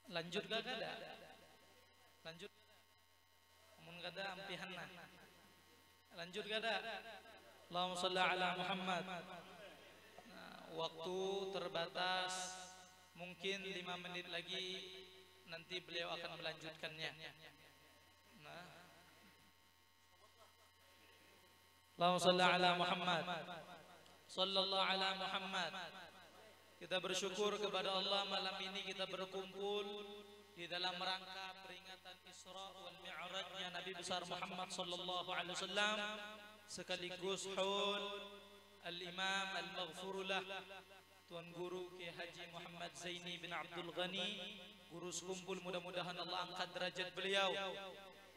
Lanjut gak ada? Lanjut. Mun kada ampihanna. Lanjut gak ada? Allahumma shalli ala Muhammad. Nah, waktu terbatas, mungkin 5 menit lagi nanti beliau akan melanjutkannya. Nah, Allahumma shalli ala Muhammad. Sallallahu ala Muhammad. Kita bersyukur kepada Allah, malam ini kita berkumpul di dalam rangka peringatan Isra wal Mi'rajnya Nabi besar Muhammad sallallahu alaihi wasallam, sekaligus haul Al-Imam Al-Maghfurullah Tuan Guru Kiai Haji Muhammad Zaini bin Abdul Ghani. Guru sekumpul, mudah-mudahan Allah angkat derajat beliau,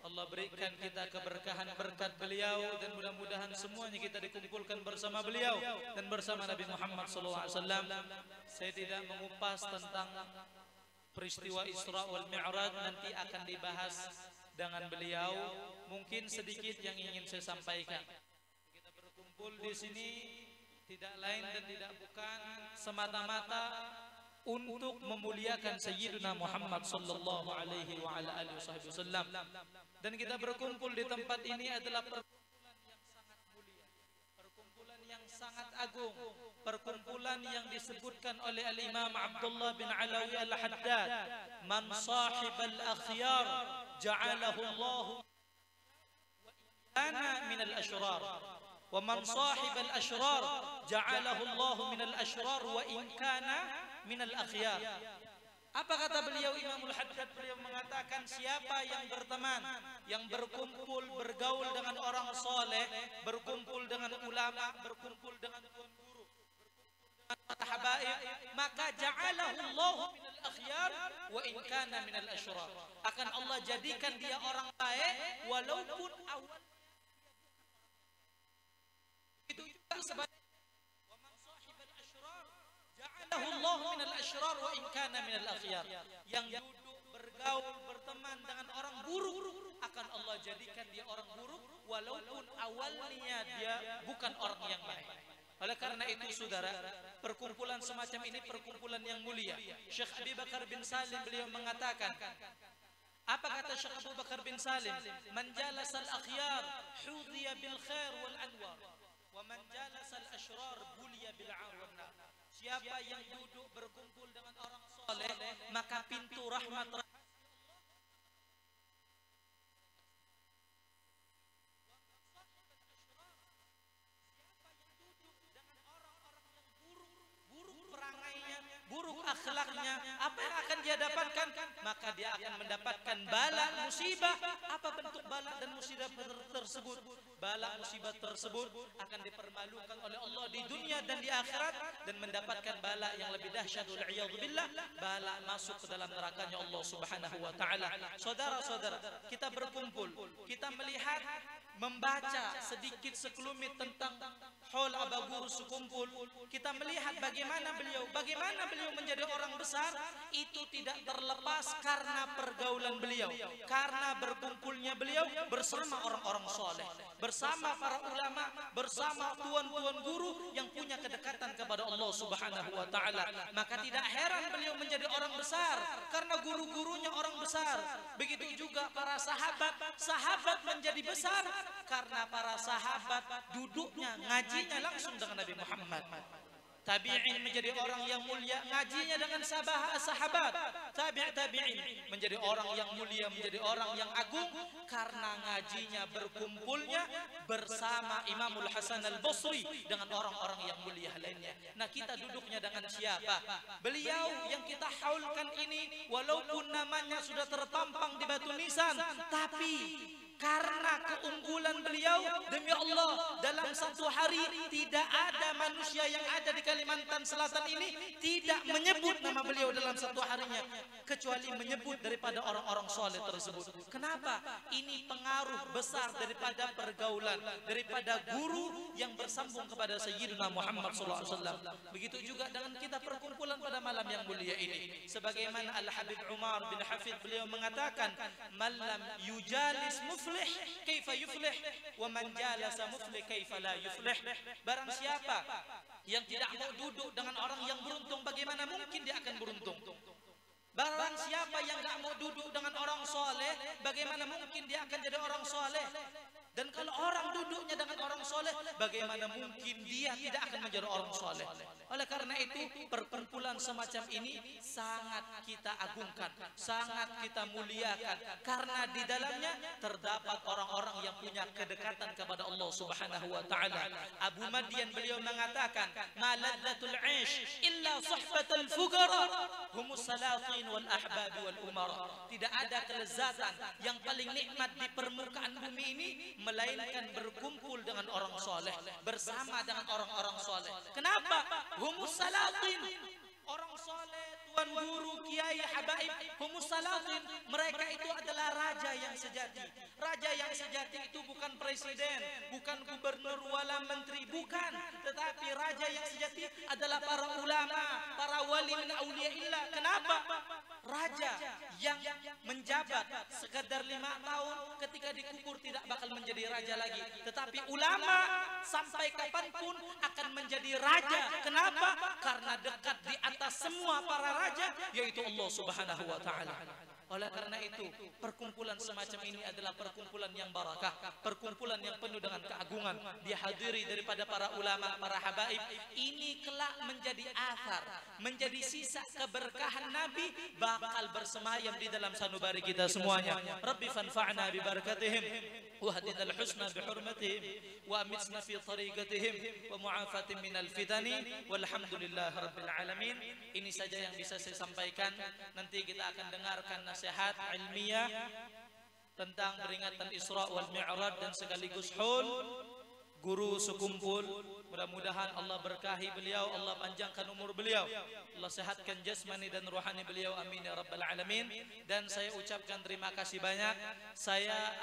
Allah berikan kita keberkahan berkat beliau, dan mudah-mudahan semuanya kita dikumpulkan bersama beliau dan bersama Nabi Muhammad SAW. Saya tidak mengupas tentang peristiwa Isra wal Mi'raj, nanti akan dibahas dengan beliau. Mungkin sedikit yang ingin saya sampaikan. Kita berkumpul di sini tidak lain dan tidak bukan semata-mata untuk memuliakan Sayyidina Muhammad sallallahu alaihi wa ala alihi wasallam. Dan kita berkumpul di tempat ini adalah perkumpulan yang sangat mulia, perkumpulan yang sangat agung, perkumpulan yang disebutkan oleh Al-Imam Abdullah bin Alawi Al-Haddad, man sahibal akhyar ja'alahu Allah ana min al-ashrar, wa man sahibal ashrar ja'alahu Allah min al-ashrar wa in kana min al-akhyar. Apa kata beliau Imamul Haddad? Beliau mengatakan, siapa yang berteman, yang berkumpul, bergaul dengan orang soleh, berkumpul dengan ulama, berkumpul dengan tuan guru, berkumpul dengan habaib, maka ja'alahu Allah minal akhyar wa in kana minal asyrar. Akan Allah jadikan dia orang baik walaupun awal. Itu juga sebaliknya. Allah minal asyrar wa in kana minal akhyar. Yang duduk bergaul berteman dengan orang buruk, akan Allah jadikan dia orang buruk walaupun awalnya dia bukan orang yang baik. Oleh karena itu saudara, perkumpulan semacam ini perkumpulan yang mulia. Syekh Abi Bakar bin Salim beliau mengatakan, apa kata Syekh Abu Bakar bin Salim? Man jalasal akhyar hudhiya bil khair wal anwar, wa man jalasal asyrar buliya bil 'ar wan nar. Siapa yang duduk berkumpul dengan orang soleh, maka pintu rahmat buruk akhlaknya, apa yang akan dia dapatkan? Maka dia akan mendapatkan bala musibah. Apa bentuk bala dan musibah tersebut? Bala musibah tersebut akan dipermalukan oleh Allah di dunia dan di akhirat, dan mendapatkan bala yang lebih dahsyat, wal'iyadzubillah, bala masuk ke dalam nerakanya Allah Subhanahu wa taala. Saudara-saudara, kita berkumpul, kita melihat, membaca sedikit sekelumit tentang haul Aba Guru sekumpul, kita melihat bagaimana beliau menjadi orang besar. Itu tidak terlepas karena pergaulan beliau, karena berkumpulnya beliau bersama orang-orang soleh, bersama para ulama, bersama tuan-tuan guru yang punya kedekatan kepada Allah Subhanahu wa taala. Maka tidak heran beliau menjadi orang besar karena guru-gurunya orang besar. Begitu juga para sahabat menjadi besar karena para sahabat duduknya, ngajinya langsung dengan Nabi Muhammad. Tabi'in menjadi orang yang mulia, ngajinya dengan sahabat. Tabi'in menjadi orang yang mulia, menjadi orang yang agung karena ngajinya, berkumpulnya bersama Imamul Hasan Al-Basri dengan orang-orang yang mulia lainnya. Nah, kita duduknya dengan siapa? Beliau yang kita haulkan ini, walaupun namanya sudah terpampang di batu nisan, tapi karena keunggulan beliau, demi Allah, dalam satu hari tidak ada manusia yang ada di Kalimantan Selatan ini tidak menyebut nama beliau dalam satu harinya, kecuali menyebut daripada orang-orang soleh tersebut. Kenapa? Ini pengaruh besar daripada pergaulan, daripada guru yang bersambung kepada Sayyidina Muhammad SAW. Begitu juga dengan kita perkumpulan pada malam yang mulia ini. Sebagaimana Al-Habib Umar bin Hafid beliau mengatakan, malam yujalis muflih kaifa yuflih wa man jalasa muflih kaifa la yuflih. Barang siapa yang tidak mau duduk dengan orang yang beruntung, bagaimana mungkin dia akan beruntung? Barang siapa yang gak mau duduk dengan orang soleh, bagaimana mungkin dia akan jadi orang soleh? Dan kalau orang duduknya dengan orang soleh, bagaimana mungkin dia tidak akan menjadi orang soleh? Oleh karena itu, perkumpulan semacam ini sangat kita agungkan, sangat kita muliakan, karena di dalamnya terdapat orang-orang yang punya kedekatan kepada Allah Subhanahu wa taala. Abu Madian beliau mengatakan, "Ma ladzatul 'aish illa suhbatul fuqara, humus salatin wal ahbab wal umara." Tidak ada kelezatan yang paling nikmat di permukaan bumi ini melainkan berkumpul dengan orang soleh, bersama dengan orang-orang soleh. Kenapa? Humus salatin, orang soleh, tuan guru, kiai, habaib, humus salatin, mereka itu adalah raja yang sejati. Raja yang sejati itu bukan presiden, bukan gubernur wala menteri, bukan, tetapi raja yang sejati adalah para ulama, para wali min auliyaillah. Kenapa? Raja yang menjabat sekadar 5 tahun, ketika dikubur tidak bakal menjadi raja lagi, tetapi ulama sampai kapanpun akan menjadi raja. Kenapa? Karena dekat di atas semua para raja, yaitu Allah Subhanahu wa taala. Oleh karena itu, perkumpulan semacam ini adalah perkumpulan yang barakah, perkumpulan yang penuh dengan keagungan, dihadiri daripada para ulama, para habaib. Ini kelak menjadi athar, menjadi sisa keberkahan Nabi, bakal bersemayam di dalam sanubari kita semuanya. Rabbi fanfa'na bi barakatihim wahdina al-husna bi hurmatihim wa amitna fi tariqatihim wa mu'afatin minal fitani walhamdulillahi rabbil alamin. Ini saja yang bisa saya sampaikan. Nanti kita akan dengarkan nasihat ilmiah tentang peringatan Isra wal Mi'raj dan sekaligus haul guru sekumpul. Mudah-mudahan Allah berkahi beliau, Allah panjangkan umur beliau, Allah sehatkan jasmani dan rohani beliau, amin ya rabbal alamin. Dan saya ucapkan terima kasih banyak, saya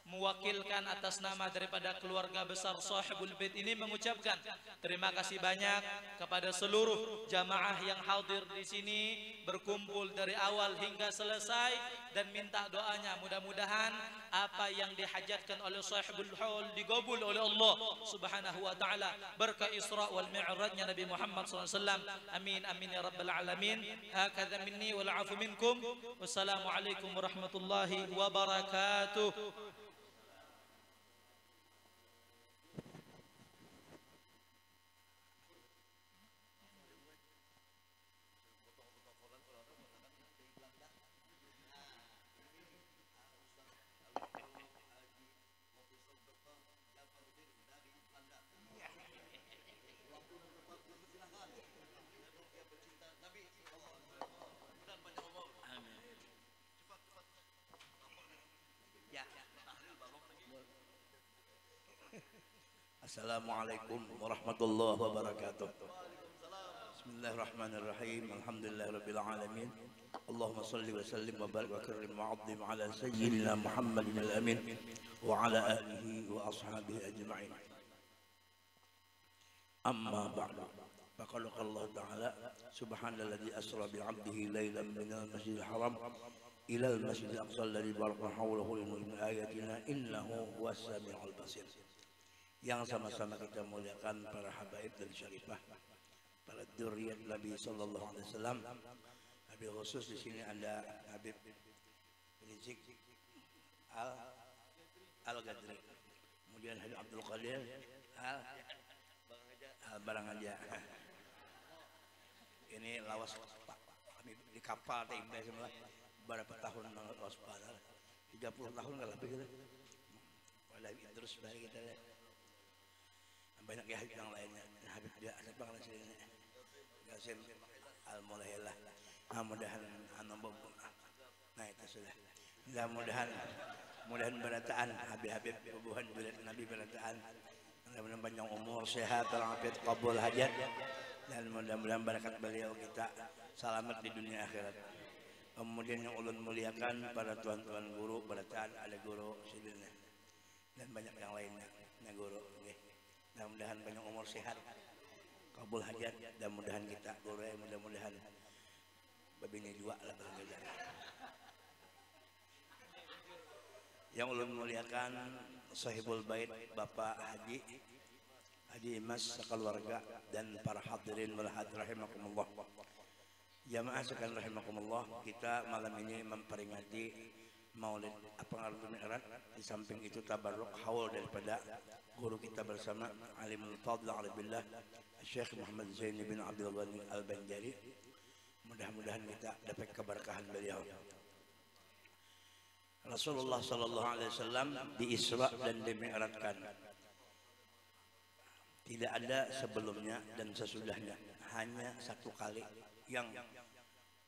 mewakilkan atas nama daripada keluarga besar Sahibul Bait ini mengucapkan terima kasih banyak kepada seluruh jamaah yang hadir di sini, berkumpul dari awal hingga selesai, dan minta doanya mudah-mudahan apa yang dihajatkan oleh Sahibul Haul digabul oleh Allah Subhanahu wa taala, berkah Isra wal Mi'rajnya Nabi Muhammad SAW. Amin amin ya rabbal alamin. Hakadha minni wal afu minkum. Wassalamualaikum warahmatullahi wabarakatuh. Assalamualaikum warahmatullahi wabarakatuh. Bismillahirrahmanirrahim. Alhamdulillahirabbil alamin. Allahumma shalli wa sallim wa barik wa karrim wa 'azzim ala sayyidina Muhammadin al-amin wa ala alihi wa ashabihi ajma'in. Amma ba'du. Faqala Allah ta'ala subhanalladzi asra bi 'abdihi lailan minal masjidil haram ila al-masjidil aqsa alladzi barakna hawlahu linurina ayatina innahu huwas samiul basir. Yang sama-sama kita muliakan para habaib dan syarifah, para dzurriyyat Nabi sallallahu alaihi wasallam. Habib khusus di sini ada Habib Rizik Al-Gadri, kemudian Habib Abdul Qadir Al-Barangaja. Ini lawas Pak Habib di kapal timbe semua berapa tahun lawas Pak? 30 tahun enggak lebih gitu. Pada terus balik kita banyak ya yang lainnya. Habib dia ada bang sini Gasim Al-Mulailah. Mudah-mudahan nah itu sudah. Mudah-mudahan berataan Habib hubungan bilad Nabi berataan. Mudah-mudahan panjang umur, sehat, walafiat, qabul hajat, dan mudah-mudahan barakat beliau kita selamat di dunia akhirat. Kemudian yang ulun muliakan para tuan-tuan guru berataan, ada guru sidilnya dan banyak yang lainnya. Nah guru mudah-mudahan banyak umur sehat, kabul hajat, dan mudahan kita guru mudah-mudahan babine juga lah berjalan. Yang ulun muliakan Sahibul Bait Bapak Haji Imas sekeluarga dan para hadirin wal hadirat rahimakumullah. Jamaah sekalian rahimakumullah, kita malam ini memperingati Maulid Al Mi'raj. Di samping itu tabarruk haul daripada guru kita bersama Alimul Fadl Alibillah Syekh Muhammad Zaini bin Abdul Ghani Al-Banjari. Mudah-mudahan kita dapat keberkahan beliau. Rasulullah sallallahu alaihi wasallam di Isra dan di Mi'rajkan. Tidak ada sebelumnya dan sesudahnya, hanya satu kali yang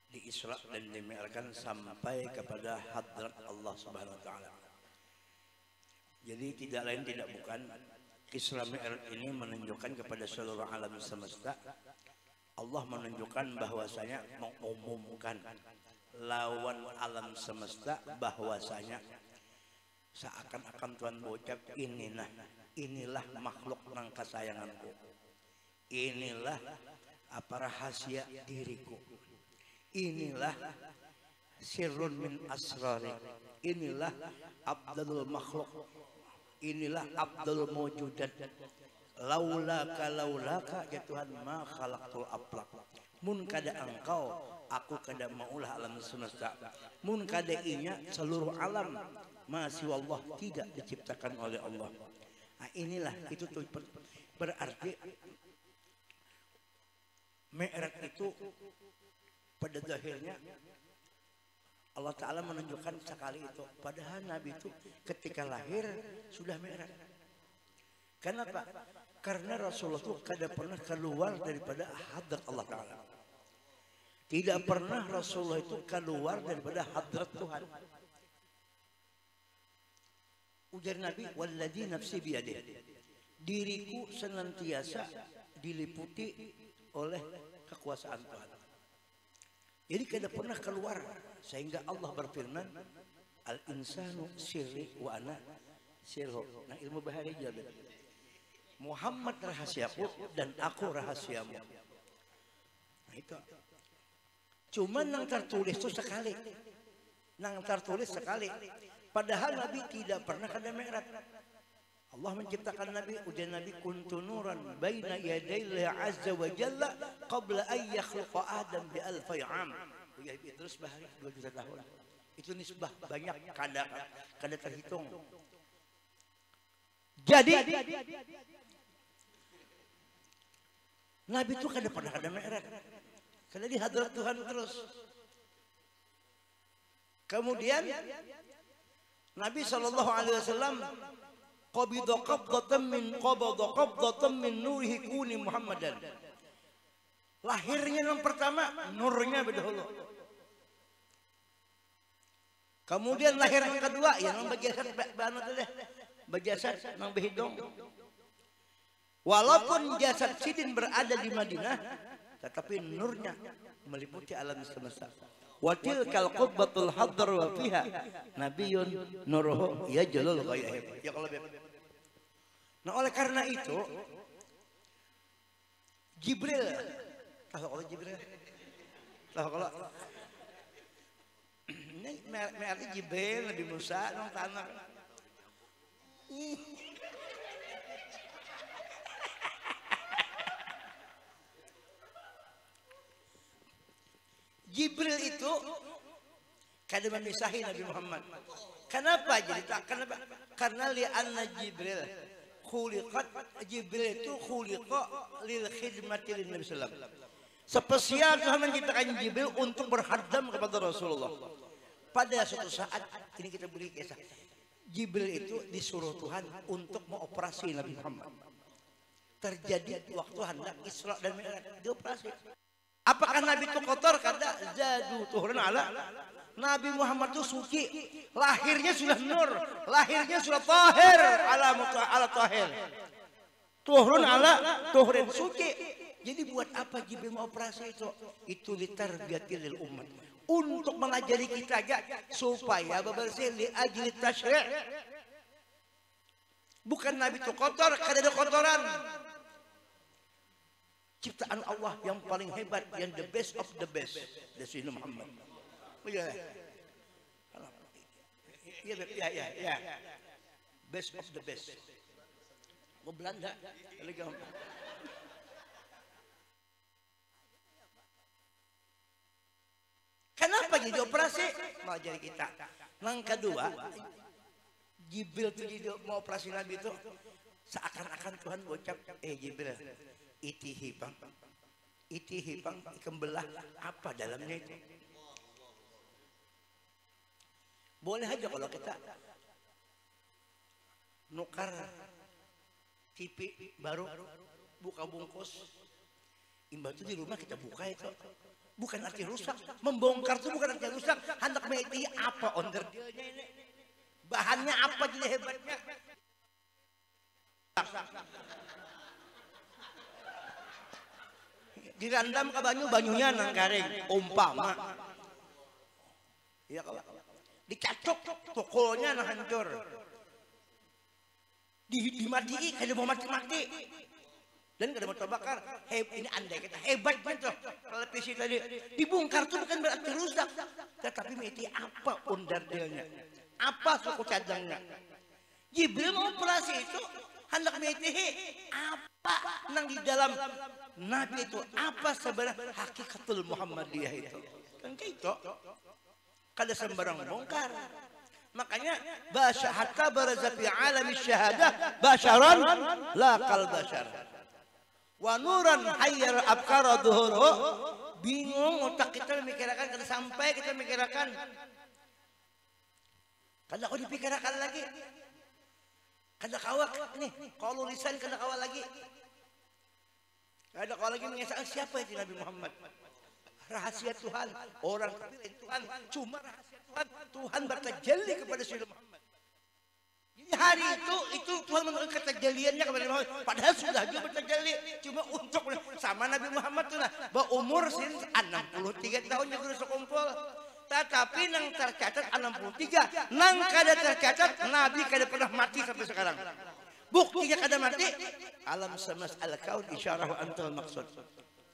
di Isra dan di Mi'rajkan sampai kepada hadrat Allah Subhanahu wa taala. Jadi tidak lain tidak bukan Isra Mi'raj ini menunjukkan kepada seluruh alam semesta, Allah menunjukkan bahwasanya mengumumkan lawan alam semesta bahwasanya seakan-akan Tuhan berucap, inilah makhluk nang kesayanganku, inilah apa rahasia diriku, inilah sirrun min asrari, inilah abdul makhluk, inilah abdul mawjudat, laulaka ya Tuhan ma khalaqtul aflaq, mun kada engkau aku kada maulah alam semesta, mun kada inya seluruh alam masih Allah tidak diciptakan oleh Allah. Nah, inilah itu tuh berarti Mi'raj itu pada zahirnya Allah Ta'ala menunjukkan sekali itu. Padahal Nabi itu ketika lahir sudah Mi'raj. Kenapa? Karena Rasulullah itu tidak pernah keluar daripada hadrat Allah Ta'ala. Tidak pernah Rasulullah itu keluar daripada hadrat Tuhan. Ujar Nabi, walladzi nafsi biyadih, diriku senantiasa diliputi oleh kekuasaan Tuhan. Jadi tidak pernah keluar, sehingga Allah berfirman, al insanu sirri wa ana sirhu. Nah, ilmu bahari jadi Muhammad rahasiaku dan aku rahasiamu. Nah, itu cuma nang tertulis itu sekali, nang tertulis sekali. Padahal Nabi tidak pernah kada Mi'raj. Allah menciptakan Nabi, ujian Nabi kuntu nuran baina yadayhi azza wa jalla qabla an yakhluqa Adam bi alfi am. Ya Idris bahari 2 juta tahun. Itu nisbah banyak kada terhitung. Jadi Nabi itu kada pernah kada Mi'raj. Karena di hadrat Tuhan terus. Kemudian Nabi sallallahu alaihi wasallam qabada qabdatan min nurihi kuni Muhammadan. Lahirnya yang pertama nurnya berdahulu. Kemudian lahir yang kedua yang berjasad banget deh. Berjasad nang behidong. Walaupun jasad Sidin berada di Madinah, tetapi nurnya meliputi alam semesta. Wa tilkal qubbatul hadr wa fiha nabiyyun nuruhu yajlul ghaib. Ya kalau nah oleh karena itu Jibril, tahu kalau Jibril, tahu kalau ini mereka Jibril Nabi Musa nang tanah. Jibril itu kada memisahi Nabi Muhammad. Kenapa jadi tak? Kenapa? Karena li'anna Jibril khuliqat, Jibril itu khuliqa lil khidmati lin Nabi sallallahu alaihi wasallam. Spesial Tuhan menciptakan Jibril untuk berkhadam kepada Rasulullah. Pada suatu saat ini kita beri kisah. Jibril itu disuruh Tuhan untuk mengoperasi Nabi Muhammad. Terjadi waktu hendak Isra dan Mi'raj, dioperasi. Apakah Nabi itu kotor? Kada zadu tuhran ala. Nabi Muhammad itu suci, lahirnya sudah nur, lahirnya sudah tahir, ala tahir. Tuhran ala tuhrin, suci. Jadi buat apa Jibril mau operasi itu? Itu litarbiyatil umat, untuk mengajari kita aja supaya bersih li ajli tasyri'. Bukan Nabi itu kotor, kada ada kotoran. Ciptaan Allah yang paling hebat, yang the best of the best, Nabi Muhammad. Ya, best of the best. Mau Belanda, jadi operasi mau jadi kita. Yang kedua, Jibril tuh jadi mau operasi Nabi itu seakan-akan Tuhan ucap, Jibril, itihi bang, kembelah apa dalamnya itu. Boleh aja kalau kita nukar TV baru, buka bungkus, imbah itu di rumah kita buka itu. Bukan arti rusak, membongkar itu bukan arti rusak. Hendak meti apa onder ini? Bahannya apa jadi hebatnya? Dirandam ke banyunya nang garing, umpama. Iya kalau dicacok tokonya nang hancur. Dimatii, kada mau mati-mati. Dan kada mau terbakar. Ini andai kita hebat betul. Televisi tadi dibongkar itu bukan berarti rusak, tetapi meti apa onderdilnya, apa suku cadangnya. Jibril mau operasi itu hendak meti apa nang di dalam Nabi itu, apa sebenarnya hakikatul Muhammadiyah itu. Kan gitu. Kada sembarang bongkar. Makanya hatta baraza fi alami syahadah basyaran la kal basyar. Wa nuran hayyar abkara dhuhuru. Bingung otak kita memikirkan, kada sampai kita memikirkan. Kada kau dipikirkan lagi. Kada kawak nih, kalau lisan kada kawak lagi. Kada kawak lagi mengisahkan siapa itu Nabi Muhammad. Rahasia Tuhan, orang terpilih Tuhan, cuma rahasia Tuhan. Tuhan bertajalli kepada Sayyidina Muhammad. Jadi hari itu Tuhan menurunkan ketajaliannya kepada Muhammad. Padahal sudah juga bertajalli, cuma untuk sama Nabi Muhammad tuh lah. Berumur 63 tahun yang sudah kumpul. Tetapi nang tercatat 63, nang kada tercatat Nabi kada pernah mati sampai sekarang. Buktinya kada mati, alam semas al-kaun isyarahu antal maksud.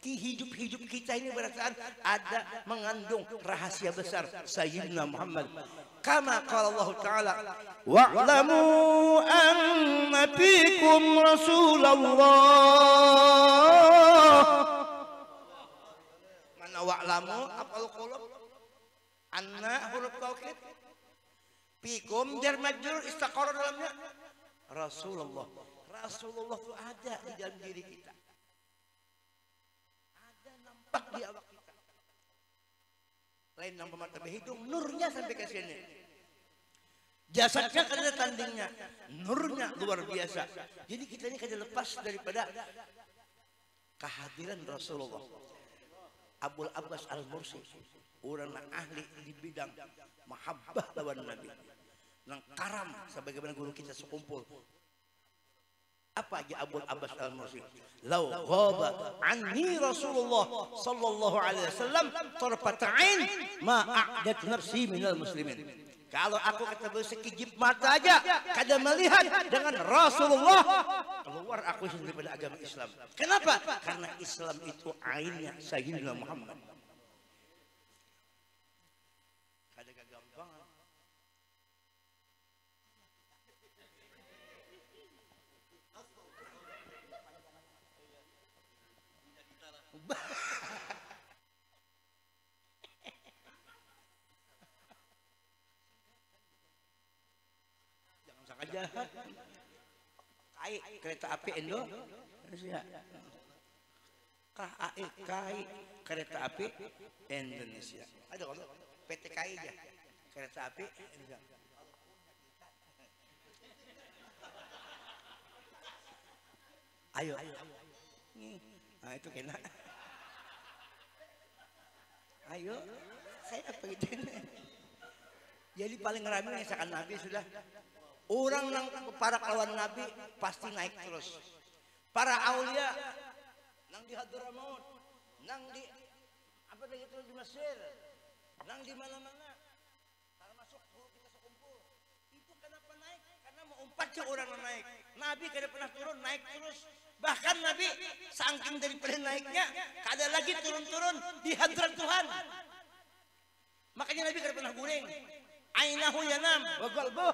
Hidup kita ini berarti ada mengandung rahasia besar Sayyidina Muhammad. Kama qala Allah Ta'ala, wa'lamu anna fikum Rasulullah. Mana wa'lamu apal qulub? Anna huruf taukid. Fikum jar majrur istaqarra dalamnya Rasulullah. Rasulullah itu ada di dalam diri kita. Di awak kita. Lain nampak mata hidung, nurnya sampai ke sini. Jasadnya kada tandingnya, nurnya luar biasa. Jadi kita ini kada lepas daripada kehadiran Rasulullah. Abul Abbas Al-Mursi, orang yang ahli di bidang mahabbah lawan Nabi, nang karam sebagaimana guru kita sekumpul. Apa aja Abul Abbas Al-Mursi? Lau ghaba anni Rasulullah sallallahu alaihi wasallam tarfat ain ma a'dat nafsi minal muslimin. Kalau aku ketemu sekejip mata aja kada melihat dengan Rasulullah, keluar aku daripada agama Islam. Kenapa? Karena Islam itu ainnya Sayyidina Muhammad. Kada gampang. Jangan sangat jahat. Kereta api Indonesia. KAI kereta api Indonesia. Ada kalau PT KAI aja. Kereta api Indonesia. Ayo. Nah itu kena. Ayo, saya apa gitu. Jadi paling ramai misalkan Nabi sudah. Orang yang para kawan Nabi pasti naik terus. Para aulia nang di Hadramaut, nang di apa itu di Mesir, nang di mana-mana. Termasuk kita sekumpul. Itu kenapa naik? Karena mau umpat orang naik. Nabi kada pernah turun, naik terus. Bahkan Nabi saking daripada naiknya kada lagi turun-turun di hadrat Tuhan. Makanya Nabi kada pernah guling. Ainahu yanam wa qalbuh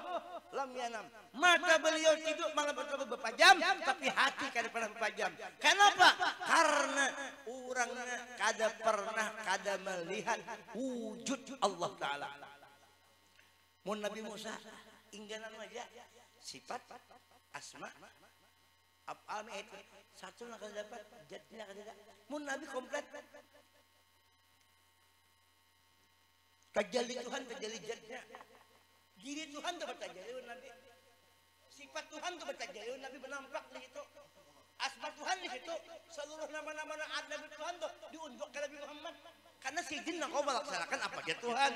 lam yanam. Mata beliau tidur malam berpajam, tapi hati kada pernah berpajam. Kenapa? Karena orangnya kada pernah kada melihat wujud Allah Ta'ala. Mun Nabi Musa ingganan aja sifat asma af'al itu satu nak dapat jadinya kada ada. Mun Nabi komplit tajalli Tuhan tajalli jadnya diri Tuhan dapat tajalli Nabi, sifat Tuhan dapat tajalli Nabi menampak di situ, asma Tuhan di situ, seluruh nama-nama Nabi Tuhan tuh diunjuk ke Nabi Muhammad. Karena si jin kau melaksanakan apa aja Tuhan,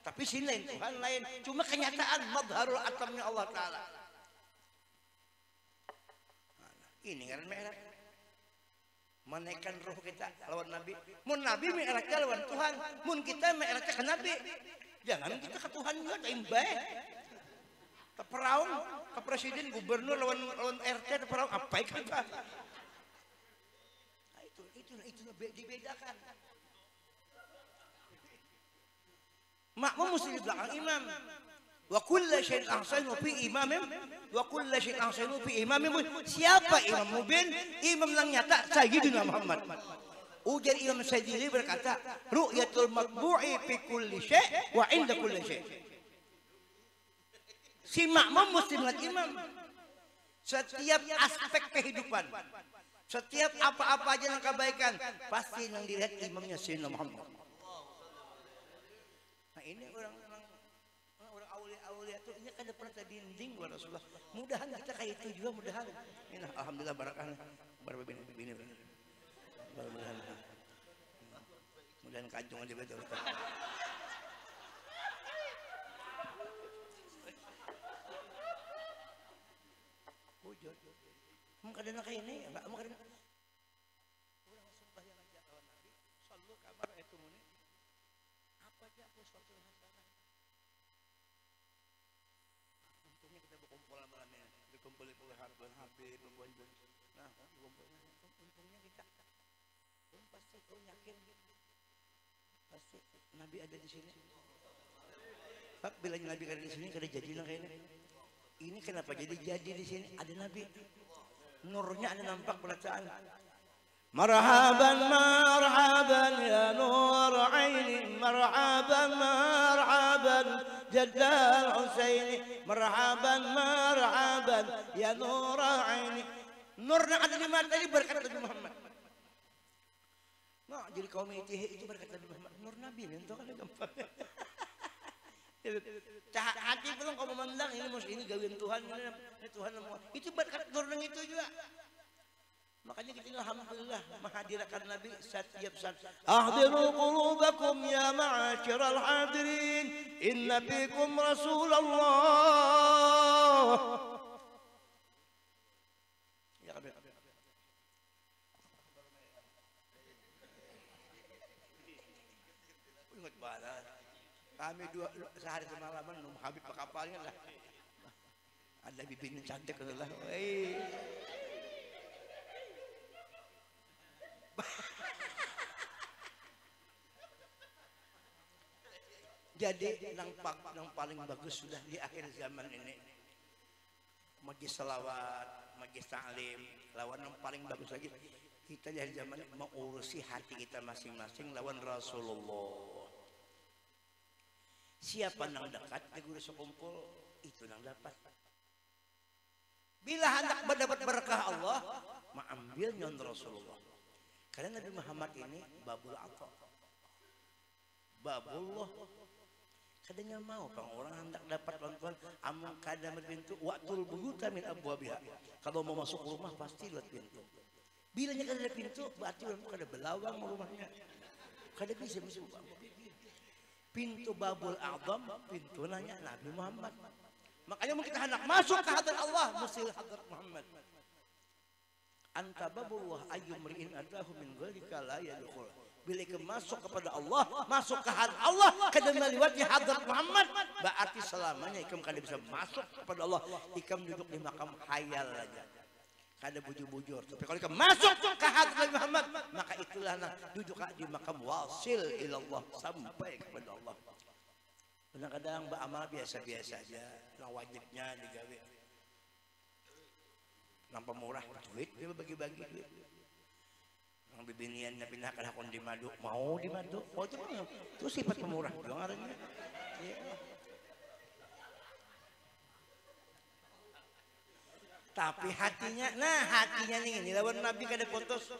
tapi si lain Tuhan lain, cuma kenyataan madharul atamnya Allah Ta'ala. Ini kan merah menaikkan roh kita lawan Nabi. Mun Nabi merahnya lawan Tuhan, mun kita merahnya ke Nabi. Jangan kita ke Tuhan juga baik. Ke peraung, ke presiden, gubernur lawan RT, ke peraung apa kita? Nah, itu dibedakan. Makmum mesti di belakang imam. Wa kullu syai'in ahsanu fi imamim wa kullu syai'in ahsanu fi imamim. Siapa Imam Mubin? Imam yang nyata Sayyidina Muhammad. Ujar Imam Syadili berkata, ru'yatul matbu'i fi kulli syai' wa 'inda kulli syai'. Si makmum mesti melihat imam. Setiap aspek kehidupan, setiap apa-apa aja yang kebaikan, pasti yang dilihat imamnya Sayyidina Muhammad. Nah ini orang aulia itu ini kan pernah dinding buat Rasulullah. Mudahan kita kayak itu juga mudahan. Ini alhamdulillah barakah. Bini. Mudahan kacung aja betul. Wujud. Mungkin ada kayak ini, enggak mungkin. Orang sumpah yang ajak lawan Nabi, sallu kabar itu muni. Apa aja aku suatu hasanah. Untungnya kita berkumpul malamnya, berkumpul oleh Habib, berkumpul. Nah, berkumpulnya untungnya kita. Pasti kau yakin pasti Nabi ada di sini. Pak, bila Nabi ada di sini, kada jadilah kayaknya. Ini kenapa jadi di sini? Ada Nabi. Nurnya ada nampak perasaan. Marhaban marhaban ya nur aini, marhaban marhaban Jaddal Husaini, marhaban marhaban ya nur aini. Nurnya ada di mata ini berkat Nabi Muhammad. Nah, jadi kaum itu berkat Nabi Muhammad. Nur Nabi itu kan gampang. Hati belum kau memandang ini gawian Tuhan, ini Tuhan itu berkat nur itu juga. Makanya kita alhamdulillah menghadirkan Nabi setiap saat. Ahdiru qulubakum ya ma'asyiral hadirin, inna fikum Rasulullah. Ya Rabbi. Ingat banget. Kami sehari semalaman nunggu Habib ke kapalnya lah. Ada bibirnya cantik lah. Jadi yang paling bagus sudah di akhir zaman ini. Majlis selawat, majlis ta'lim, lawan yang paling bagus lagi. Kita di akhir zaman ini mengurusi hati kita masing-masing lawan Rasulullah. Siapa yang dekat di guru sekumpul itu yang dapat. Bila hendak mendapat berkah Allah, mengambil nyon Rasulullah. Karena Nabi Muhammad ini babul atha. Babullah. Kadangnya mau orang hendak dapat bantuan amal kadang pintu waqtul buyuta min abwabiha. Kalau mau masuk rumah pasti lihat pintu. Bila nya kada ada pintu berarti orang kada belawang rumahnya. Kada bisa masuk. Pintu babul a'zam, pintu nanya Nabi Muhammad. Makanya kita hendak masuk ke hadrat Allah, mesti hadrat Muhammad. Anta babullah ayyumri'in adahu min ghalika la yadkhul. Bila kita masuk kepada Allah, masuk ke hadrat Allah, kada melewati hadrat Muhammad, berarti selamanya ikam kada bisa masuk kepada Allah. Ikam duduk di makam hayal aja. Kada bujur-bujur. Tapi kalau kita masuk ke hadrat Muhammad, maka itulah duduk di makam wasil ilallah sampai kepada Allah. Kadang-kadang beramal biasa-biasa aja, yang wajibnya digawe. Yang pemurah duit dia bagi-bagi duit. Yang bibiniannya pindah ke hakun di madu, mau di madu, oh itu sifat pemurah juga ngarannya. Ya. Tapi hatinya, nah hatinya nih lawan Nabi kada potos.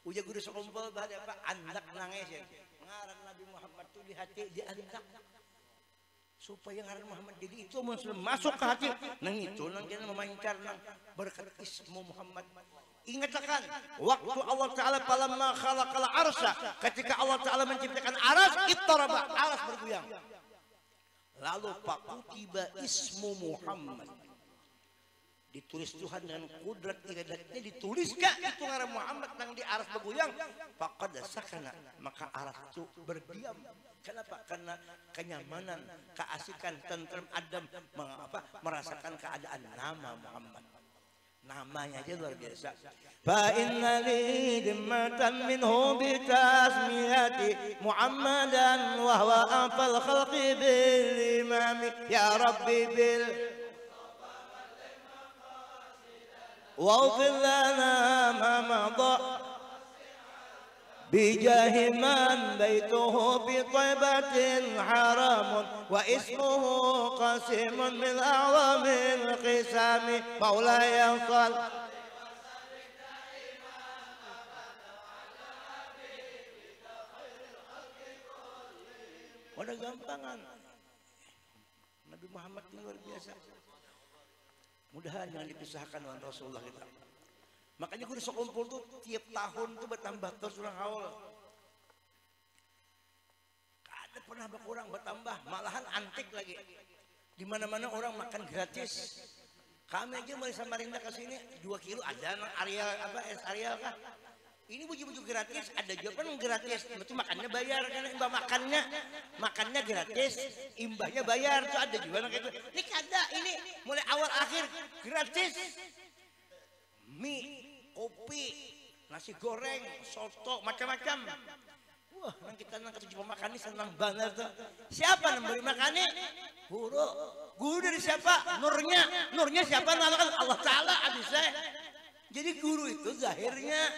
Uja guru sekompol bahasa apa? Andak nangis ya. Ngaran Nabi Muhammad tuh di hati dia andak. Supaya ngaran Muhammad jadi itu masuk ke hati. Nang itu nang kita memancar nang berkat ismu Muhammad. Ingatkan waktu Allah Ta'ala falamma khalaqal arsya, ketika Allah Ta'ala menciptakan aras, ittaraba, aras bergoyang. Lalu faqutiba ismu Muhammad. Ditulis Tuhan dengan kudrat iradatnya, dituliskan itu ngaran Muhammad nang di aras bergoyang, faqad sakana, maka aras itu berdiam. Kenapa? Karena kenyamanan, keasikan, tentrem, adem, merasakan keadaan nama Muhammad. Namanya aja luar biasa. Fa inna li dimmatan minhu bi tasmiyati Muhammadan wa huwa afal khalqi bil imami ya rabbi bil واغفر لنا ما مضى بجاه من بيته بطيبة حرام واسمه قسيم من أعظم القسام مولاي صل Wadah gampangan Nabi Muhammad luar biasa. Mudahan jangan dipisahkan dengan Rasulullah kita. Makanya gue bisa kumpul tuh tiap tahun tuh bertambah terus orang awal. Ada pernah berkurang bertambah, malahan antik lagi. Di mana-mana orang makan gratis. Kami aja mulai Samarinda ke sini 2 kilo ada area apa area kah? Ini baju-baju gratis, ada juga kan gratis. Itu makannya bayar kan, imbah makannya gratis, imbahnya bayar. Tuh ada juga kayak gitu. Ini ada, ini mulai awal akhir gratis. Mie, kopi, nasi goreng, soto, macam-macam. Wah, nang kita nang ketujuh pemakan ini senang banget tuh. Siapa yang beri makan ini? Guru. Guru dari siapa? Nurnya siapa? Namakan Allah Ta'ala abisnya. Jadi guru itu zahirnya.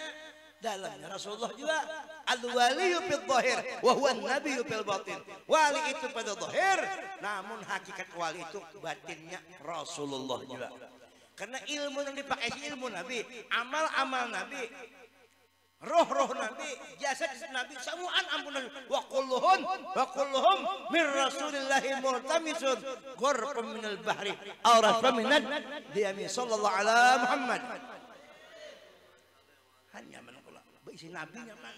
Dalamnya Rasulullah juga al-waliyu fil zahir wa huwa an-nabiyyu fil batin. Wali itu pada zahir, namun hakikat wali itu batinnya Rasulullah juga. Karena ilmu yang dipakai ilmu Nabi, amal-amal Nabi, roh-roh Nabi, jasad Nabi, semuaan ampunan wa kulluhum min Rasulillahi multamisun ghurfan minal bahri awrafa minad diyami sallallahu ala Muhammad. Hanya isi Nabi nyaman,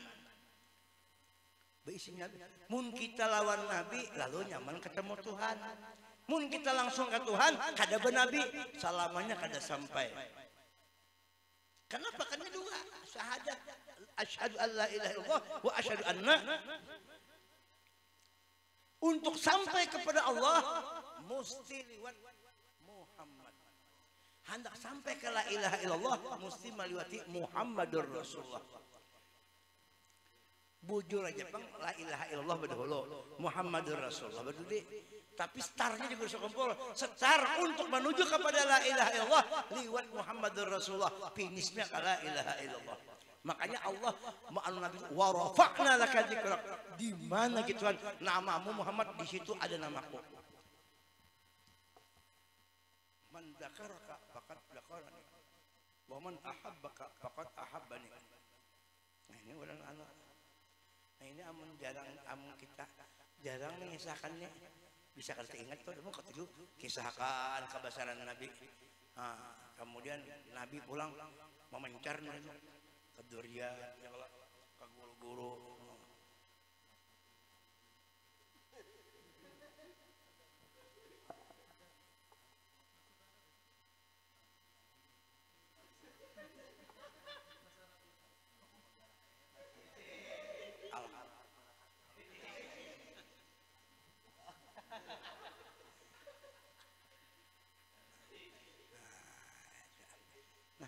isi Nabi. Mun kita lawan Nabi, lalu nyaman ketemu Tuhan. Mun kita langsung ke Tuhan, kada benabi, salamanya kada sampai. Kenapa? Karena dua syahadat, asyhadu an la ilaha illallah wa asyhadu anna. Untuk sampai kepada Allah, mesti lewat Muhammad. Hendak sampai ke la ilaha illallah, mesti melewati Muhammadur Rasulullah. Bujur aja bang, la ilaha illallah berdahulu, Muhammadur Rasulullah berduli. Tapi startnya juga bisa kumpul. Star untuk menuju kepada la ilaha illallah liwat Muhammadur Rasulullah. Finishnya ke la ilaha illallah. Makanya Allah ma'al nabi wa rafa'na laka dzikrak. Di mana gitu kan namamu Muhammad, di situ ada namaku. Man dzakaraka faqad dzakarani. Wa man ahabbaka faqad ahabbani. Nah ini orang Allah. Nah ini amun kita jarang mengisahkannya. Bisa kalau ingat tuh, kamu ketujuh kisahkan kebesaran Nabi. Nah, kemudian Nabi pulang memencar ke durian, ke guru-guru.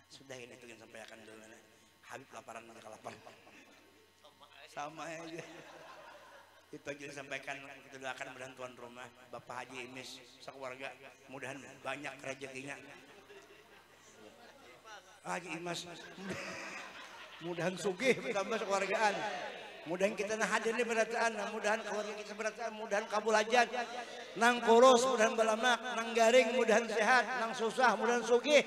Sudah ini tuh yang sampaikan dulu. Habib laparan mereka lapar. Sama aja. Itu aja disampaikan, kita doakan mudahan tuan rumah Bapak Haji Imis sekeluarga mudahan banyak rezekinya. Haji Imas mudahan sugih bertambah sekeluargaan. Mudahan kita nah hadirnya berataan, mudahan keluarga kita berataan, mudahan kabul hajat. Nang kurus mudahan balamak, nang garing mudahan sehat, nang susah mudahan sugih.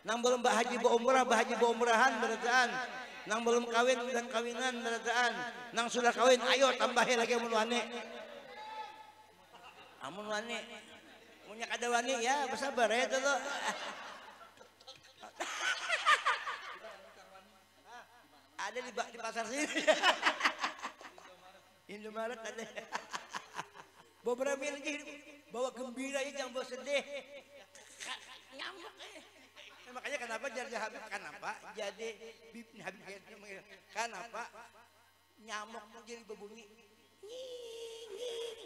Nang belum bahaji umrah, bahaji umrahan berataan. Nang belum kawin dan kawinan berataan. Nang sudah kawin, ayo tambahin lagi amun wani. Amun wani, punya kada wani ya bersabar ya dulu. Ada di pasar sini. Indomaret ada. Bawa berapa lagi? Bawa gembira aja, jangan bawa sedih. Nyamuk. Makanya kenapa jadi Habib? Kenapa jadi Habib? Kenapa nyamuk jadi berbunyi?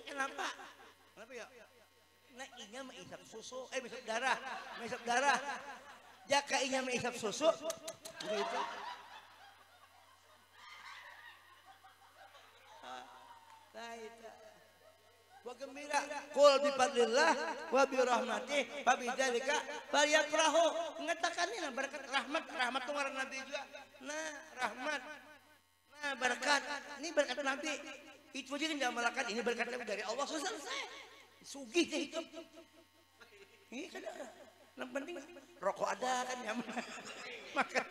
Kenapa? Kenapa ya? Nah inya mengisap susu, mengisap darah, Jaka inya mengisap susu, gitu. Wa gembira qul bi fadlillah wa bi rahmatih fa bidzalika falyafrahu. Mengatakan ini berkat rahmat tuh ngaran Nabi juga. Nah, rahmat. Nah, berkat. Ini berkat Nabi. Itu aja kan diamalkan, ini berkat dari Allah selesai. Sugih deh hidup. Ini kan yang penting rokok ada kan nyaman. Makan.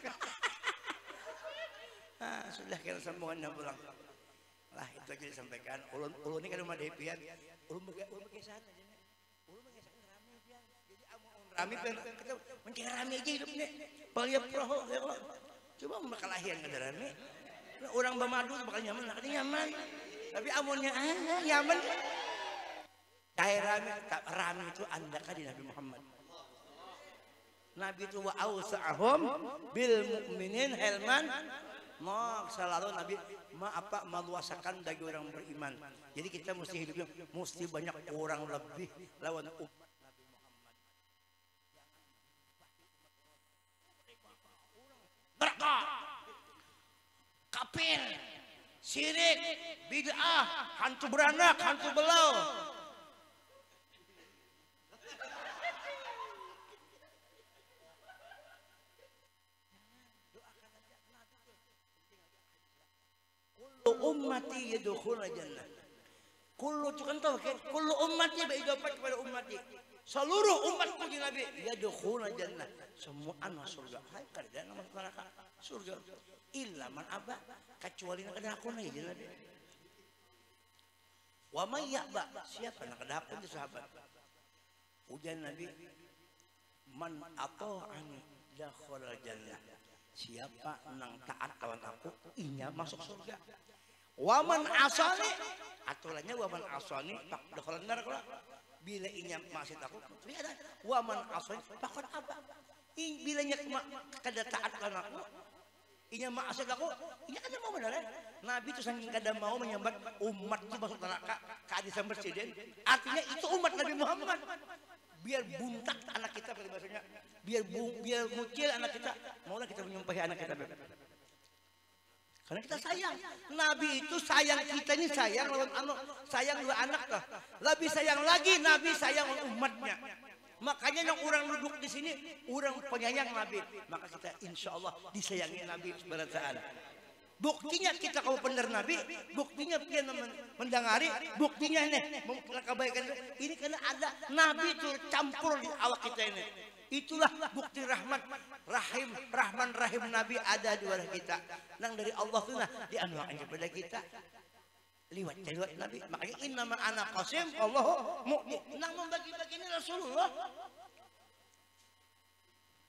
Nah, sudah kita sambungannya pulang. Lah itu aja disampaikan. Ulun ini kan rumah depian. Ulun pakai sana aja. Ulun pakai sana rame pian. Jadi rame pian kita mencari rame aja hidupnya. Paling proho ya kok. Coba bakal lahiran kada rame. Orang Bamadu bakal nyaman, kada nyaman. Tapi amunnya nyaman. Kayak rame itu andakan di Nabi Muhammad. Nabi itu wa ausa'ahum bil mu'minin helman. Selalu Nabi meluasakan bagi orang beriman. Jadi kita mesti hidupnya mesti banyak orang lebih lawan umat Nabi Muhammad. Berkah, kafir, syirik, bid'ah, hantu beranak, hantu belau. Ummati yadkhulul jannah. Kullu itu kan tahu kan? Kullu ummati beridopat kepada ummati. Seluruh umatku di Nabi yadkhulul jannah. Semua masuk surga. Hai kada nama neraka. Surga. Illa man aba, kecuali nak ada aku nih di Nabi. Wa may ya'ba, siapa nak ada aku di sahabat. Ujian Nabi man ata'ani dakhulul jannah. Siapa nang taat kawan aku, inya masuk surga. Waman asani, aturannya waman asani, tak dakhalan neraka. Bila inya maksud aku, ada waman asani, takut apa? Bila nya kada taat kawan aku, inya maksud aku, inya kada mau benar. Nabi itu saking kada mau menyambat umat itu masuk neraka, kehadisan presiden. Artinya itu umat Nabi Muhammad. Biar buntak anak kita pada bahasanya, biar mucil anak kita, maulah kita menyumpahi anak kita. Karena kita sayang. Nabi itu sayang kita ini sayang lawan anak, sayang dua anak lah. Lebih sayang lagi Nabi sayang umatnya. Makanya yang orang duduk di sini, orang penyayang Nabi. Maka kita insya Allah disayangi Nabi subhanahu wa ta'ala. Buktinya kita kalau benar Nabi, buktinya dia mendengari, buktinya ini kebaikan ini karena ada Nabi itu campur di awak kita ini. Itulah bukti rahmat, rahman rahim Nabi ada di wadah kita. Nang dari Allah itu nah dianuakan kepada kita liwat Nabi. Makanya innama ana qasim Allahu mu'min. Nang membagi-bagi ini Rasulullah.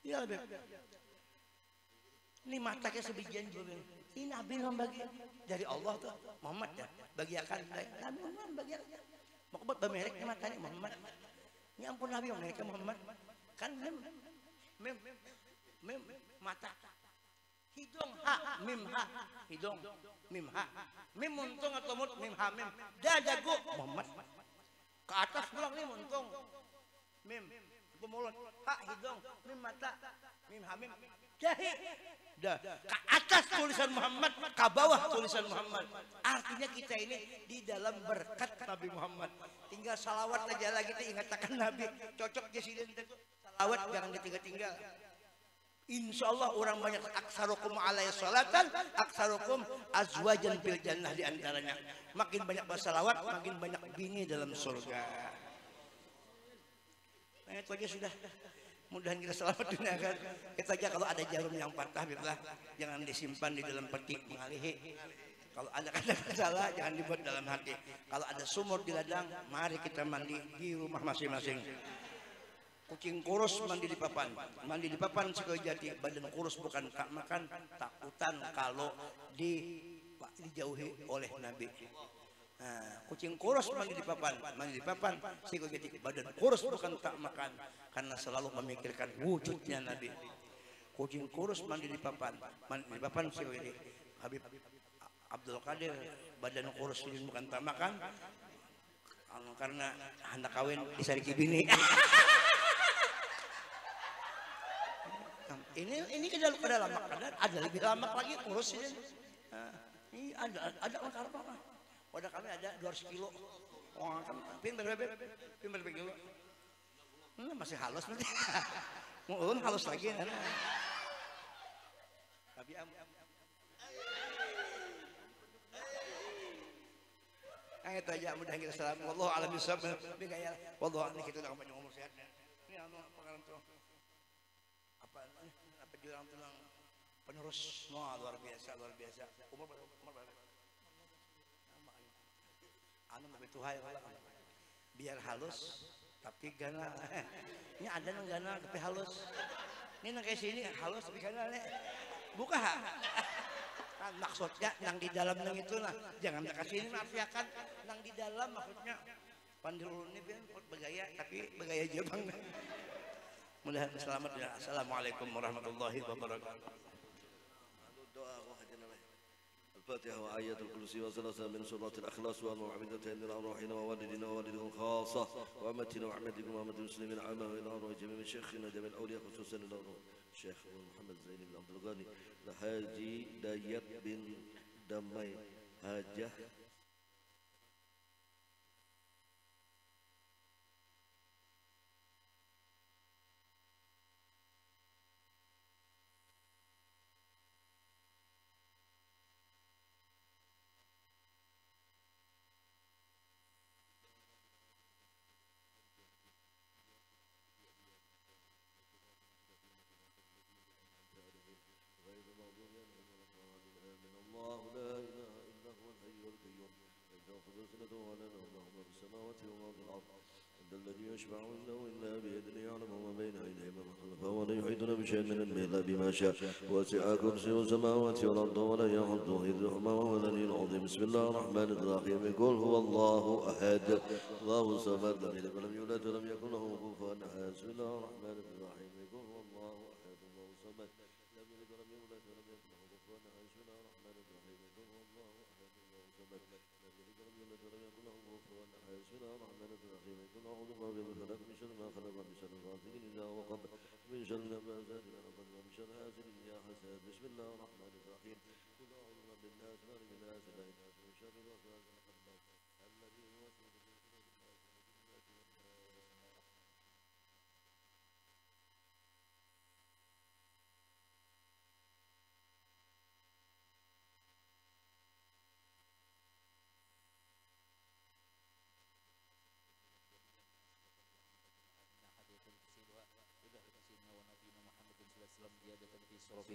Ya Beb. Ini matanya sebijian juga. Ini Nabi membagi dari Allah tuh Muhammad ya bagiakan Nabi Muhammad bagiakan mau buat bemerek matanya Muhammad ini ampun Nabi mereka Muhammad kan mem mata hidung ha mim ha hidung mim ha mim muntung atau mut mim ha mim dadagu Muhammad ke atas pulang nih muntung mim Pemulun ha hidung mim mata mim hamim jahi dah ke atas tulisan Muhammad ke bawah tulisan Muhammad. Artinya kita ini di dalam berkat Nabi Muhammad. Tinggal salawat aja lagi kita ingatkan Nabi. Cocok presiden salawat jangan ditinggal-tinggal. Insya Allah orang banyak aksarukum alaihi salatan aksarukum azwajan fil jannah, diantaranya makin banyak bersalawat makin banyak bini dalam surga. Nah itu aja sudah, mudahan kita selamat dunia akhirat. Kita aja kalau ada jarum yang patah billah jangan disimpan di dalam peti mengalihi. Kalau ada kata salah jangan dibuat dalam hati. Kalau ada sumur di ladang mari kita mandi di rumah masing-masing. Kucing kurus mandi di papan Sekojati, badan kurus bukan tak makan takutan kalau dijauhi oleh Nabi. Nah, kucing kurus mandi di papan Sekojati, badan kurus bukan tak makan, karena selalu memikirkan wujudnya Nabi. Kucing kurus mandi di papan Sekojati. Habib Abdul Qadir badan kurus bukan tak makan karena hendak kawin disariki bini. Ini kada lama, ada lebih lama lagi kurus ini. Ini ada orang apa? Wadah kami ada 200 kilo. Wah, kan pinter berapa kilo? Masih halus nanti. Mau halus lagi. Tapi itu aja mudah kita salam. Wallahu a'lam bishawab. Wallahu a'lam kita udah panjang umur sehat. Ini pengaruh tuh. Apa jurang tulang penerus luar biasa umur berapa anu lebih tuhai biar halus tapi gana ini ada yang gana tapi halus ini nang kayak sini halus tapi gana buka kan maksudnya nang di dalam nang itu nah jangan dekat sini mafiakan nang di dalam maksudnya pandil ini biar bergaya tapi bergaya Jepang. Mudah-mudahan selamat ya. Assalamualaikum warahmatullahi wabarakatuh. الفاتحة وآية الكرسي وثلاثة من سورة الأخلاص والمعبدتين للأرواحنا ووالدنا ووالدهم خاصة وأمتنا وأحمدكم وأمة المسلمين عامة وإلى أرواح جميع شيخنا جميع الأولياء خصوصا إلى الشيخ محمد زين بن عبد الغني لحاجي دايت بن دمي هاجة الله لا إله إلا هو الحي القيوم لا تأخذه سنة ولا نوم له ما في السماوات وما في الأرض عند الذي يشفع عنده إلا بإذنه يعلم ما بين أيديهم وما خلفهم ولا يحيطون بشيء من علمه إلا بما شاء وسع كرسيه السماوات والأرض ولا يحوطه حفظهما وهو العلي العظيم. بسم الله الرحمن الرحيم. قل هو الله أحد الله الصمد لم يلد ولم يولد ولم يكن له كفوا أحد. بسم الله الرحمن الرحيم. قل هو الله أحد الله الصمد لم يلد ولم يولد ولم يكن له كفوا أحد. بسم الله الرحمن الرحيم. قل هو الله أحد الله الصمد لم يلد ولم يولد ولم يكن له كفوا أحد. بسم الله الرحمن الرحيم. قل أعوذ برب الفلق من شر ما خلق ومن شر غاسق إذا وقب من شر النفاثات في العقد ومن شر حاسد إذا حسد. بسم الله الرحمن الرحيم. قل أعوذ برب الناس مالك الناس إله الناس من شر الوسواس الخناس الذي يوسوس في صدور الناس من الجنة والناس.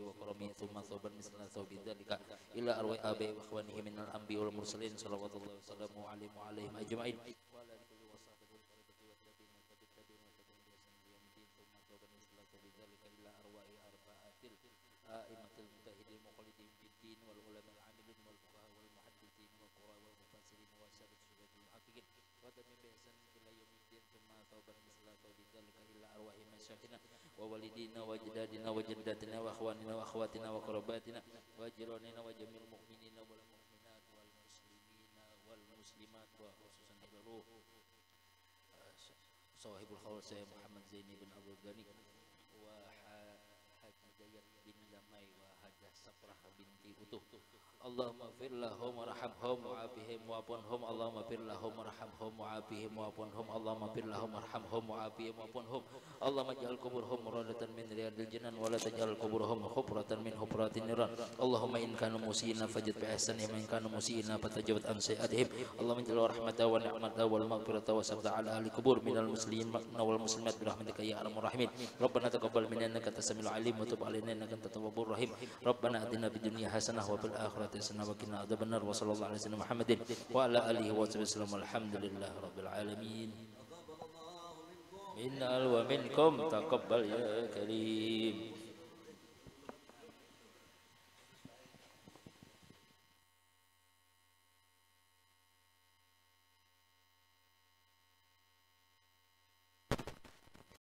وكرمه ثم ثوبا مثل ثوب ذلك إلى أرواح آبائه وإخوانه من الأنبياء والمرسلين صلوات الله وسلامه عليهم وعليهم أجمعين وعلى كل وصحبه والطريقة والتابعين والتابعين بإحسان إلى يوم الدين ثم ثوبا مثل ثوب ذلك إلى أرواح أربعة الأئمة المجتهدين المخلدين في الدين والعلماء العاملين والفقهاء والمحدثين والقراء والمفسرين وسائر الشهداء المحققين وتمم بإحسان إلى يوم الدين ثم ثوبا مثل ثوب ذلك إلى أرواح مشايخنا ووالدينا وأجدادنا وجداتنا وأخواننا وأخواتنا وقرباتنا وجيراننا وجميع المؤمنين والمؤمنات والمسلمين والمسلمات وخصوصا إلى الروح Sahibul Khaul Syekh Muhammad Zaini bin Abdul Ghani wa Haji Dayat bin Damai wa Hajah Safrah binti Utuh. Allahumma fir lahum warhamhum wa'afihim wa'apunhum. Allahumma fir lahum warhamhum wa'afihim wa'apunhum. Allahumma fir lahum warhamhum wa'afihim wa'apunhum. Allahumma ij'al quburhum muradatan min riyadil jinan wa la taj'al quburhum khufratan min hufratin niran. Allahumma in kanu musina fajid bi ihsanihim wa in kanu musina fatajawaz an sayi'atihim. Allahumma ij'al rahmata wa ni'mata wal maghfirata wa sabta ala ahli kubur minal muslimin wal muslimat bi rahmatika ya arhamar rahimin. Rabbana taqabbal minna innaka antas samiul alim wa tub alaina innaka antat tawwabur rahim. Rabbana atina fid dunya hasanah wa fil akhirati hasanah wa qina adzabannar. Wa sallallahu alaihi wasallam Muhammadin wa ala alihi wa sahbihi walhamdulillahi rabbil alamin. Minnal wa minkum taqabbal ya karim.